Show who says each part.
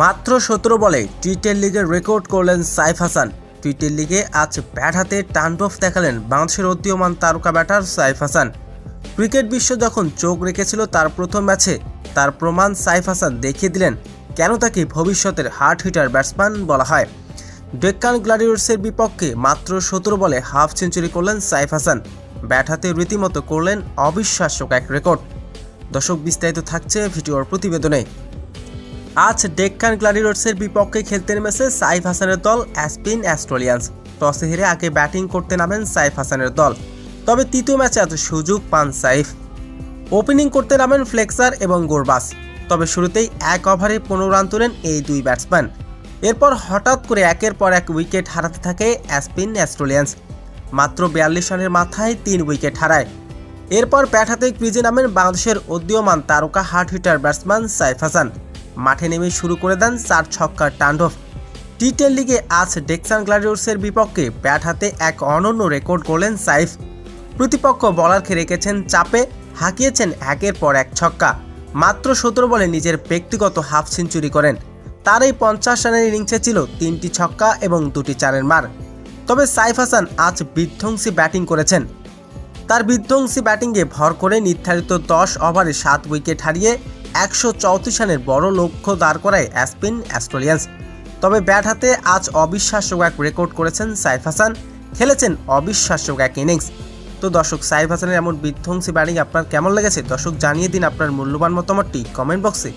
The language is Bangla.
Speaker 1: মাত্র 17 বলে টি-10 লিগের রেকর্ড করলেন সাইফ হাসান। টি-10 লিগে আজ ব্যাট হাতে তাণ্ডব দেখালেন বাংলাদেশের উদীয়মান তারকা ব্যাটার সাইফ হাসান। ক্রিকেট বিশ্ব যখন চোখ রেখেছিল তার প্রথম ম্যাচে, তার প্রমাণ সাইফ হাসান দেখিয়ে দিলেন কেন তাকে ভবিষ্যতের হার্ড হিটার ব্যাটসম্যান বলা হয়। ডেক্কান গ্ল্যাডিয়েটর্সের বিপক্ষে মাত্র 17 বলে হাফ সেঞ্চুরি করলেন সাইফ হাসান। ব্যাট হাতে রীতিমতো করলেন অবিশ্বাস্য এক রেকর্ড। দর্শক, বিস্তারিত থাকছে ভিডিওর প্রতিবেদনে। আজ ডেক্কান গ্ল্যাডিয়েটর্সের বিপক্ষে খেলতে নেমেছে সাইফ হাসানের দল অ্যাসপিন অস্ট্রেলিয়ান্স। টসে হেরে আগে ব্যাটিং করতে নামেন সাইফ হাসানের দল। তবে তৃতীয় ম্যাচে আজ সুযোগ পান সাইফ। ওপেনিং করতে নামেন ফ্লেক্সার এবং গোরবাস। তবে শুরুতেই এক ওভারে 15 রান তোলেন এই দুই ব্যাটসম্যান। এরপর হঠাৎ করে একের পর এক উইকেট হারাতে থাকে অ্যাসপিন অস্ট্রেলিয়ান্স। মাত্র 42 রানের মাথায় 3 উইকেট হারায়। এরপর ব্যাট হাতে ক্রিজে নামেন বাংলাদেশের উদীয়মান তারকা hard hitter batsman Saif Hasan. মাঠে নেমে শুরু করে দেন 4 ছক্কার তাণ্ডব। টি-10 লিগে আজ ডেক্কান গ্ল্যাডিয়েটর্সের বিপক্ষে ব্যাট হাতে এক অনন্য রেকর্ড করলেন সাইফ। প্রতিপক্ষ বলারকে রেখেছেন চাপে, হাঁকিয়েছেন একের পর এক ছক্কা। মাত্র 17 বলে নিজের ব্যক্তিগত হাফ সেঞ্চুরি করেন। তার এই 50 রানের ইনিংসে ছিল 3টি ছক্কা এবং 2টি চারের মার। তবে সাইফ হাসান আজ বিধ্বংসী ব্যাটিং করেছেন। তার বিধ্বংসী ব্যাটিংয়ে ভর করে নির্ধারিত 10 ওভারে 7 উইকেট হারিয়ে 134 রানের বড় লক্ষ্য দাঁড় করায় অ্যাসপিন অস্ট্রেলিয়ান্স। তবে ব্যাট হাতে আজ অবিশ্বাস্য এক রেকর্ড করেছেন সাইফ হাসান, খেলেছেন অবিশ্বাস্য এক ইনিংস। তো দর্শক, সাইফ হাসানের এমন বিধ্বংসী ব্যাটিং আপনার কেমন লেগেছে? দর্শক, জানিয়ে দিন আপনার মূল্যবান মতামতটি কমেন্ট বক্সে।